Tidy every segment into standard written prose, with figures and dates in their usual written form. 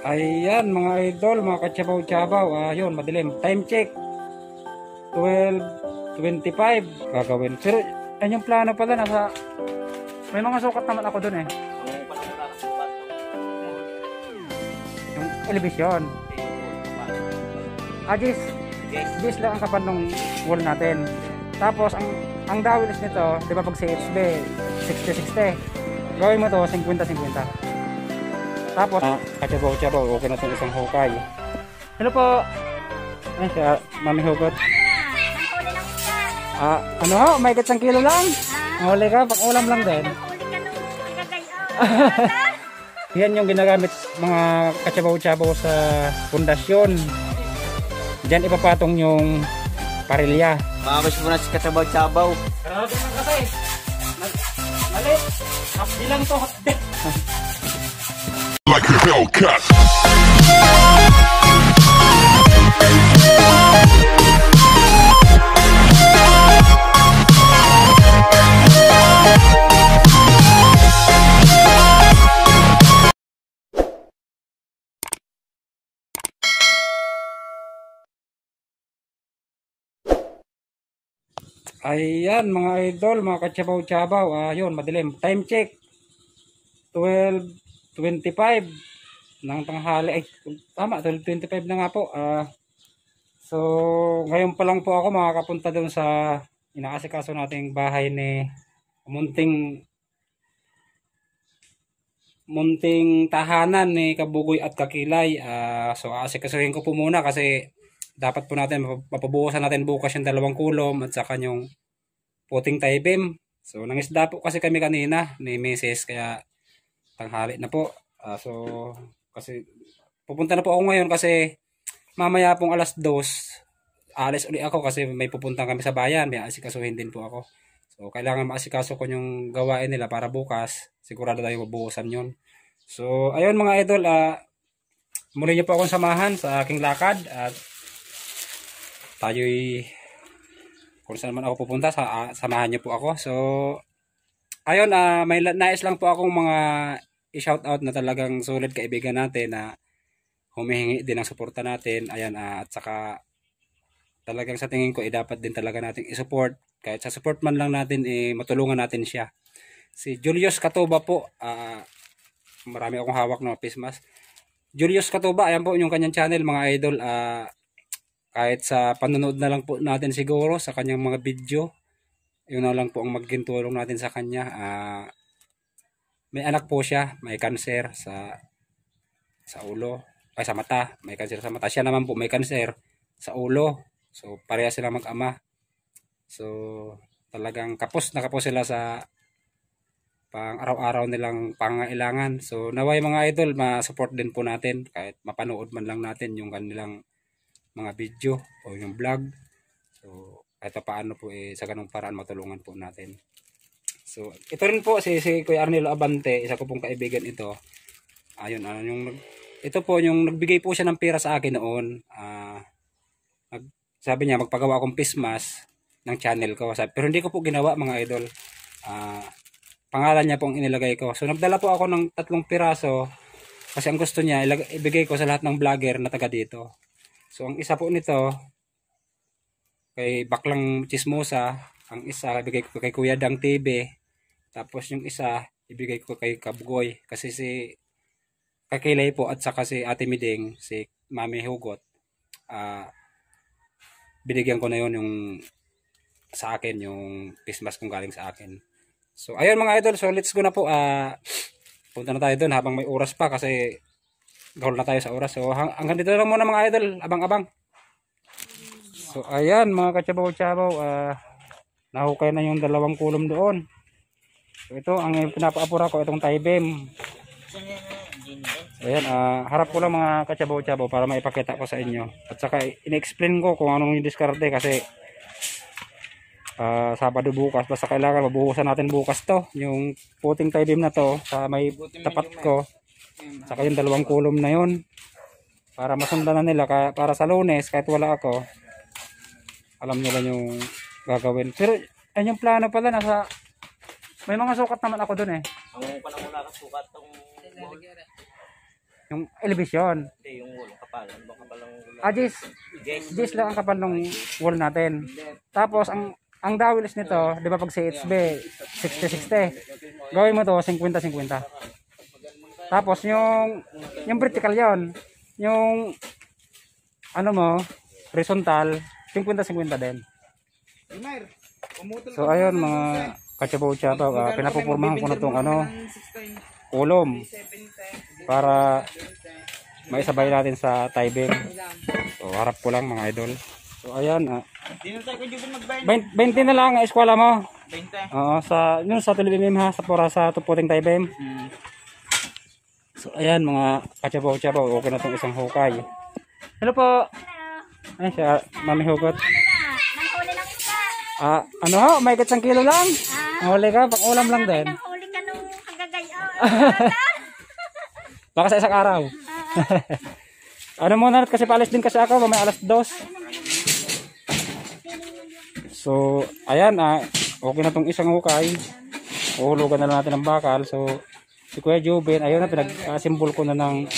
Ayan mga idol, mga katsabaw-tsabaw, ayun, madilim. Time check, 12:25 gagawin. Pero ayun yung plano pala, may mga sukat naman ako dun eh. Yung elevation. Gis lang ang kapan ng wall natin. Tapos ang dawilis nito, di ba pag CHB 60-60, gawin mo to 50-50. Tapos katsabaw-tsabaw, okay na itong isang hukay. Hello po. Ay siya, Mami Hugot. Ano ho? May isang kilo lang? Huli ka, pang ulam lang din. Yan yung ginagamit mga katsabaw-tsabaw sa pundasyon. Diyan ipapatong yung parilya. Mabas mo na si katsabaw-tsabaw. Grabe na kasi. Mali. Hapdi lang to, hapdi. Like a Hellcat. Ayan mga idol, mga katsabaw-tsabaw, ayun, madilim. Time check, 12:25 ng tanghali. Ay, tama, 12:25 na nga po. So, ngayon pa lang po ako makakapunta doon sa inaasikaso nating bahay ni munting tahanan ni Kabugoy at Kakilay. So, aasikasuhin ko po muna kasi dapat po natin mapabuhusan natin bukas yung 2 kulom at saka yung puting taibim. So nangisda po kasi kami kanina ni Mrs. kaya tanghali na po. So kasi pupunta na po ako ngayon kasi mamaya pong 2:00 alis uli ako kasi may pupunta kami sa bayan, may asikasuhin din po ako. So kailangan maasikaso ko yung gawain nila para bukas sigurado tayo mabuhusan yun. So ayun mga idol, muli niyo po akong samahan sa aking lakad at tayo'y kung saan man ako pupunta, samahan niyo po ako. So ayun, may nais lang po akong mga i-shoutout na talagang solid kaibigan natin na humihingi din ng suporta natin. Ayan, at saka talagang sa tingin ko dapat din talaga nating i-support. Kahit sa support man lang natin, matulungan natin siya. Si Julius Katoba po, marami akong hawak na face mask. Julius Katoba, ayan po yung kanyang channel mga idol. Kahit sa panonood na lang po natin siguro sa kanyang mga video, yun na lang po ang magiging tulong natin sa kanya. May anak po siya, may cancer sa ulo, ay sa mata, may cancer sa mata. Siya naman po may cancer sa ulo. So pareha sila mag-ama. So talagang kapos na kapos sila sa pang araw-araw nilang pangailangan. So naway mga idol, ma-support din po natin kahit mapanood man lang natin yung kanilang mga video o yung vlog. So kahit paano po sa ganung paraan matulungan po natin. So ito rin po si Kuya Arnelo Abante, isa ko pong kaibigan ito. Ayun, ito po yung nagbigay po siya ng pera sa akin noon. Sabi niya magpagawa akong face mask ng channel ko. Pero hindi ko po ginawa mga idol. Pangalan niya pong inilagay ko. So nagdala po ako ng 3 piraso kasi ang gusto niya ibigay ko sa lahat ng vlogger na taga dito. So ang isa po nito kay Baklang Chismosa, ang isa ibigay ko kay Kuya Dang TV, tapos yung isa ibigay ko kay Kabugoy kasi si Kakilay po at saka si Ate Miding, si Mami Hugot, binigyan ko na yon yung sa akin, yung face mask kung galing sa akin. So ayun mga idol, so let's go na po. Punta na tayo doon habang may oras pa kasi gahol na tayo sa oras. So hanggang dito lang muna mga idol, abang-abang. So ayan mga katsabaw-tsabaw, nahukay na yung 2 kulom doon. So ito ang pinapaapura ko, itong taibim. Ayan, harap ko lang mga katsabaw-tsabaw para maipakita ko sa inyo. At saka in-explain ko kung anong yung diskarte kasi Sabado bukas, basta kailangan mabuhusan natin bukas to, yung puting taibim na to sa may tapat ko. Saka yung 2 kulom na yun para masundan na nila, para sa Lunes kahit wala ako alam nila yung gagawin. Pero ayun yung plano pala, may mga sukat naman ako dun eh. Ang panamula ka sukat tong Yung elevation. Hindi, yung wall, kapal. Ano ba kapal ng wall? Gis lang ang kapal ng wall natin. Tapos ang dowels nito, 'di ba pag CHB 60-60. Gawin mo to 50-50. Tapos yung vertical 'yon. Yung ano mo, horizontal 50-50 din. So ayun mga kachabaw-chabaw, pinapupurmahan ko na tong kulom para maisabay natin sa tie beam. So harap ko lang mga idol. So ayan, 20 na lang ang eskwela mo. 20. Oo, sa Tulibinim ha, sa tuputing tie beam. So ayan mga kachabaw-chabaw, okay na tong isang hukay. Hello po. Ay siya, Mami Hugot. Nanghuli ng isda. Ano ho, may 1 kilo lang. Huli ka, pang ulam lang din. Nanghuli ka nung kagagayaw. Baka sa isang araw. Ano muna kasi paalis din kasi ako, may alas 2. So, ayan okay na tong isang hukay. Uhulugan na lang natin ng bakal. So, si Kuya Jubin, ayun na pinag-simbol ko na ng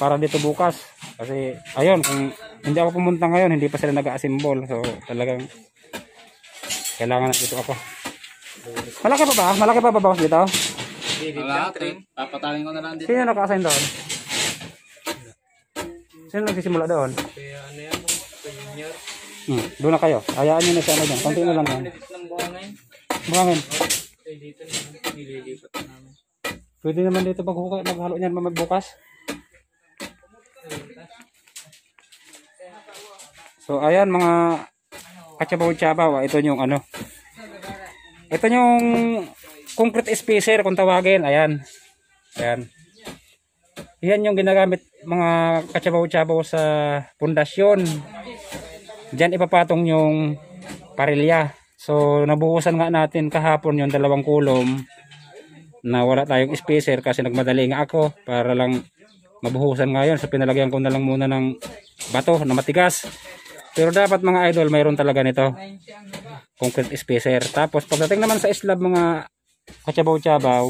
para dito bukas. Kasi, ayun, kung hindi ako pumunta ngayon, hindi pa sila nag-asimbol. So, talagang kailangan na dito ako. Malaki pa ba? Malaki pa ba bawas dito? Malaki. Papatalin ko na lang dito. Sino naka-assign doon? Sino nagsisimula doon? Kaya ano yan, junior. Doon na kayo. Hayaan nyo na siya dyan. Konti na lang yan. Ng buhangin. Buhangin. Dito na, nililipat namin. Pwede naman dito maghalo niyan magbukas. So ayan mga kachabaw-chabaw, ito yung ito yung concrete spacer kung tawagin. Ayan. Yan yung ginagamit mga kachabaw-chabaw sa pundasyon. Diyan ipapatong yung parilya. So nabuhusan nga natin kahapon yung 2 kulom na wala tayong spacer kasi nagmadali nga ako para lang mabuhusan ngayon. So pinalagyan ko na lang muna ng bato na matigas. Pero dapat mga idol, mayroon talaga nito. Concrete spacer. Tapos pagdating naman sa slab mga kachabaw-chabaw,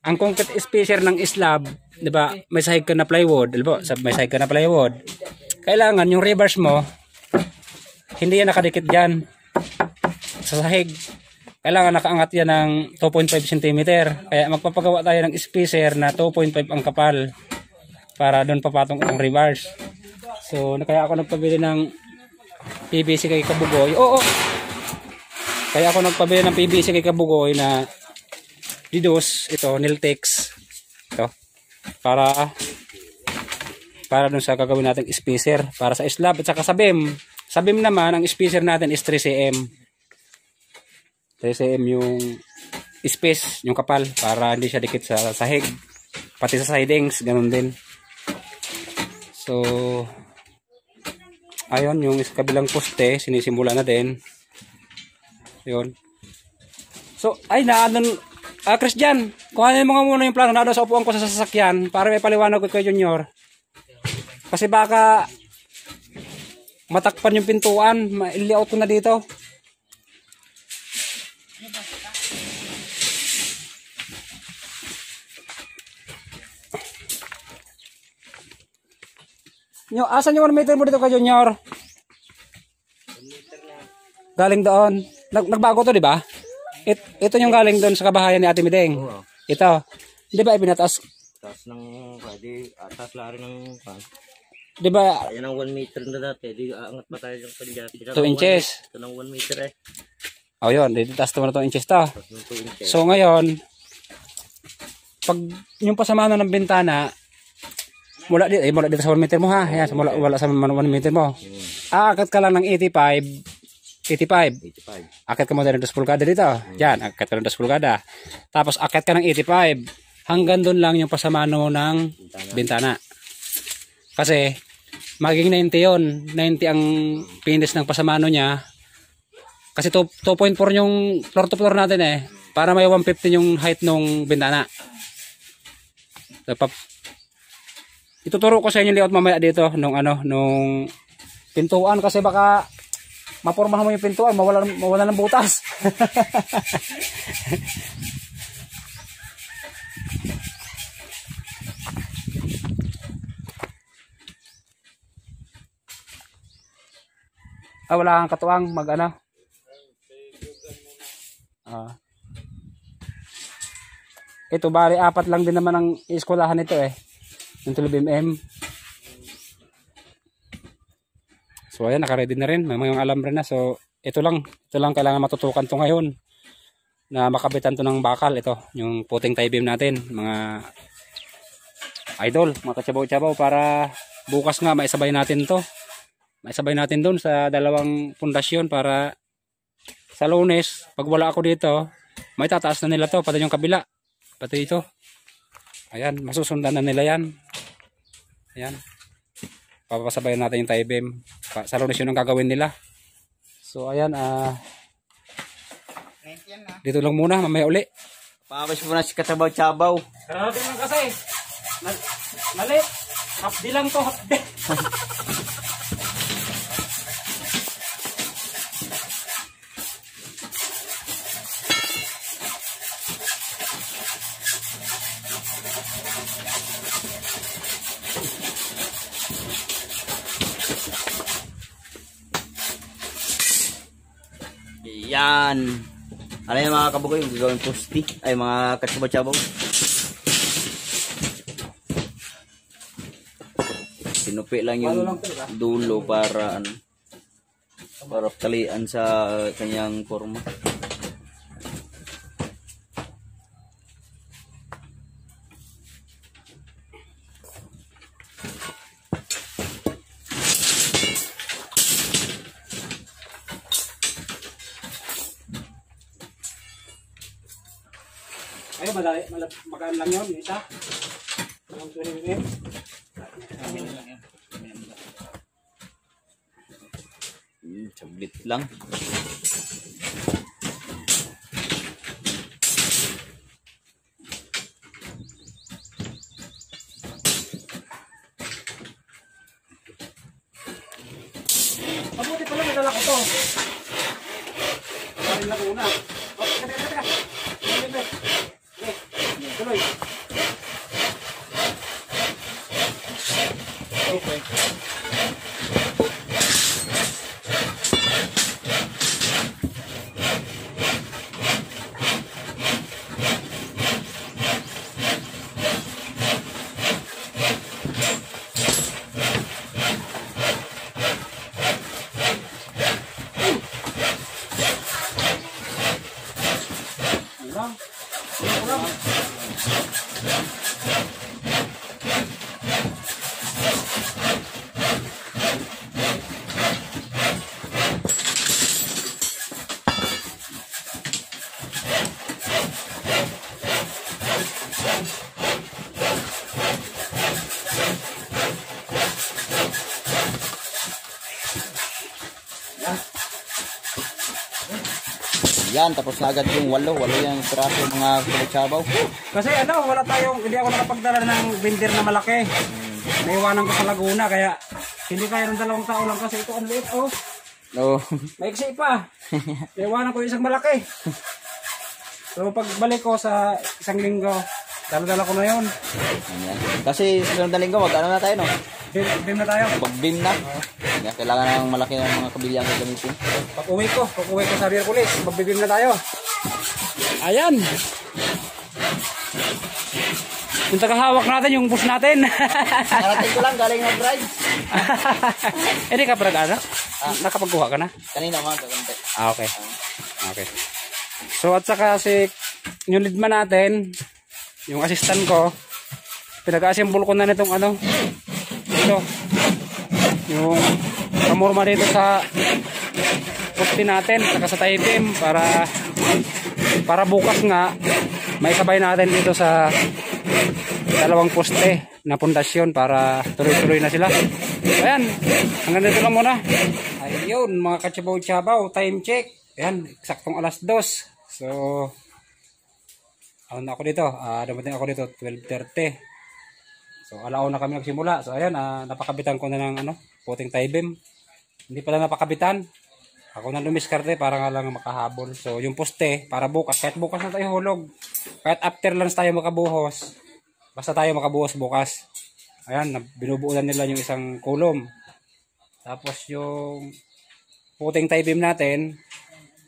ang concrete spacer ng slab, 'di ba? May sahig ka na plywood, 'di ba? May sahig ka na plywood. Kailangan yung reverse mo hindi yan nakadikit diyan sa sahig. Kailangan nakaangat yan ng 2.5 cm. Kaya magpapagawa tayo ng spacer na 2.5 ang kapal para doon papatong ang reverse. So kaya ako nagpabili ng PVC kay Kabugoy. Kaya ako nagpabili ng PVC kay Kabugoy na Didos, ito, Niltex. Ito. Para dun sa gagawin nating spacer para sa slab at saka sa beam. Sa beam naman, ang spacer natin is 3 cm. 3 cm yung space, yung kapal para hindi siya dikit sa sahig. Pati sa sidings, ganun din. So, ayun, yung kabilang poste, sinisimula na din. Yun. So, Christian, kung ano yung mga muna yung plano, nado sa upuan ko sa sasakyan para may paliwanag ko kay Junior. Kasi baka matakpan yung pintuan, ma-layout ko na dito. Asan yung 1 meter mo dito kay Junior? Galing doon. Nagbago to, di ba? Ito yung galing doon sa kabahayan ni Ate Mideng. Ito. Di ba ibinataas? Taas ng pwede, taas lari ng Di ba? yan ang 1 meter na dati. Di aangat pa tayo ng panjati. 2 inches. Ito ng 1 meter Yun. Dito taas naman na 2 inches to. Taas ng 2 inches. So ngayon, pag yung pasamano ng bintana, mula dito sa 1 meter mo ha. Ayan, wala sa 1 meter mo. Aakat ka lang ng 85. Akit ka mo ng 2 pulgada dito. Diyan, akit ka ng 2 pulgada. Tapos akit ka ng 85. Hanggang doon lang yung pasamano ng bintana. Kasi maging 90 yun. 90 ang finish ng pasamano niya. Kasi 2.4 yung floor to floor natin para may 150 yung height ng bintana. Ituturo ko sa inyo layout mamaya dito nung pintuan kasi baka mapormahan mo yung pintuan, mawala ng butas. wala kang katuwang mag ano. Ito bali 4 lang din naman ang ieskulahan nito eh. Yung 12mm. So ayan, naka-ready na rin. May mga alambre na. So ito lang kailangan matutukan to ngayon. Na makabitan to ng bakal. Ito, yung puting tie beam natin. Mga idol, mga katsabaw-tsabaw, para bukas nga maisabay natin to. Maisabay natin doon sa dalawang pundasyon para sa Lunes, pag wala ako dito, may tataas na nila to, pati yung kabila. Pati ito. Ayan, masusundan na nila yan. Ayan. Papasabayan natin yung tie beam. Sa Lunes yun ang gagawin nila. So ayan, dito lang muna, mamaya uli. Papas mo na si Katsabaw-Tsabaw. Grabe lang kasi. Mali. Hapdi lang to, hapdi. Yan. Ano yung mga kabugoy? Yung gagawin posti. Ay, mga Katsabaw-Tsabaw. Sinupi lang yung dulo para ano, para talian sa kanyang forma. Ay, magaan lang yun, isa. Ang 12mm. Sablit lang. Mabuti pala, may dala ko to. Maraming na una. Teka. Tuloy. Okay. Yan, tapos na agad yung walo yung piraso mga Katsabaw. Kasi hindi ako nakapagdala ng binder na malaki. Naiwanan ko sa Laguna, kaya hindi kaya ng 2 tao lang kasi ito ang liit, oh. No. Maiksi pa. Naiwanan ko yung isang malaki. So pagbalik ko sa 1 linggo, dala-dala ko na yun. Ayan. Kasi sa sunod na linggo, mag-ano na tayo, no? Beam na tayo. Pag-beam na. Yan, kailangan ng malaki ng mga kabilyang gamitin. Pag-uwi ko sa Miyerkules, magbibim na tayo. Ayan. Yung tagahawak natin, yung bus natin. Narating ko lang, galing mag-drive. Hindi ka parang nakapagkuha ka na? Kanina mga kakunti. Okay. Okay. So at saka si yung leadman natin, yung assistant ko, pinag-assemble ko na nitong ito, yung kamurma dito sa poste natin, saka sa tie beam, para bukas nga may sabay natin dito sa 2 poste na pundasyon para tuloy-tuloy na sila. Ayan, hanggang dito lang muna. Ayun, mga katsabaw-tsabaw, time check. Ayan, eksaktong 2:00. So ako dito, dumating ako dito 12:30. So alauna kami nagsimula. So ayan, napakabitan ko na ng puting tie beam. Hindi pala napakabitan. Ako na lumiskarte para nga lang makahabol. So yung poste para bukas, kahit bukas na tayo hulog, kahit after lunch tayo makabuhos, basta tayo makabuhos bukas. Ayan, binubuo na nila yung isang kulom. Tapos yung puting tie beam natin,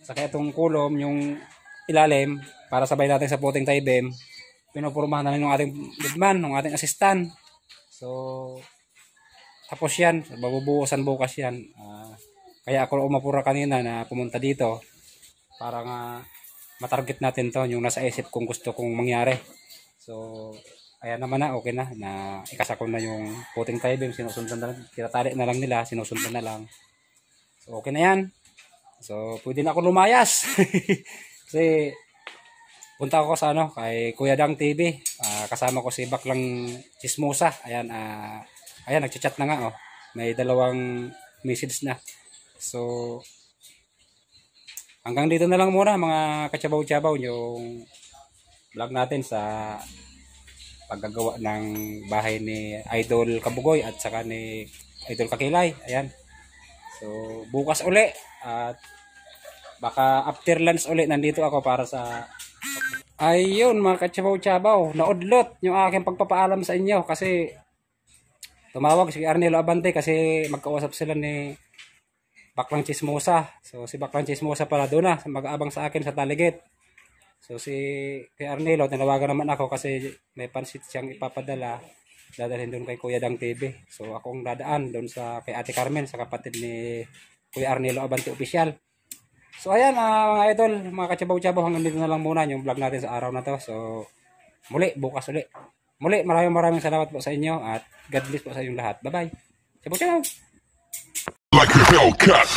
saka itong kulom, yung ilalim, para sabay natin sa puting tie beam, pinupurmahan na lang yung ating bidman, yung ating assistant. So, tapos yan, mabubuhusan bukas yan. Kaya ako umapura kanina na pumunta dito para nga matarget natin to, yung nasa isip kong gusto kong mangyari. So, ayan naman na, okay na, ikasakon na yung puting tie beam, sinusundan na lang, tinatali na lang nila, sinusundan na lang. So, okay na yan. So, pwede na ako lumayas. Kasi, punta ako sa kay Kuya Dang TV. Kasama ko si Baklang Chismosa. Ayan, ayan, nagchat na nga, oh. May 2 message na. So, hanggang dito na lang muna mga katsabaw-tsabaw yung vlog natin sa paggagawa ng bahay ni Idol Kabugoy at saka ni Idol Kakilay. Ayan. So, bukas uli at baka after lunch uli nandito ako para sa ayun mga katsabaw-tsabaw. Naudlot yung aking pagpapaalam sa inyo kasi tumawag si Arnelo Abante kasi magkausap sila ni Baklang Chismosa. So, si Baklang Chismosa pala doon na mag-aabang sa akin sa Taligit. So, si kay Arnelo, tinawagan naman ako kasi may pansit siyang ipapadala. Dadalhin doon kay Kuya Dang TV. So, akong dadaan doon sa kay Ate Carmen, sa kapatid ni Kuya Arnelo Abante Official. So, ayan mga idol, mga katsabaw-tsabaw, hanggang dito na lang muna yung vlog natin sa araw na to. So, muli, bukas uli. Muli, maraming salamat po sa inyo at God bless po sa inyong lahat. Bye-bye. Tsabaw-tsabaw! Like a Hellcat.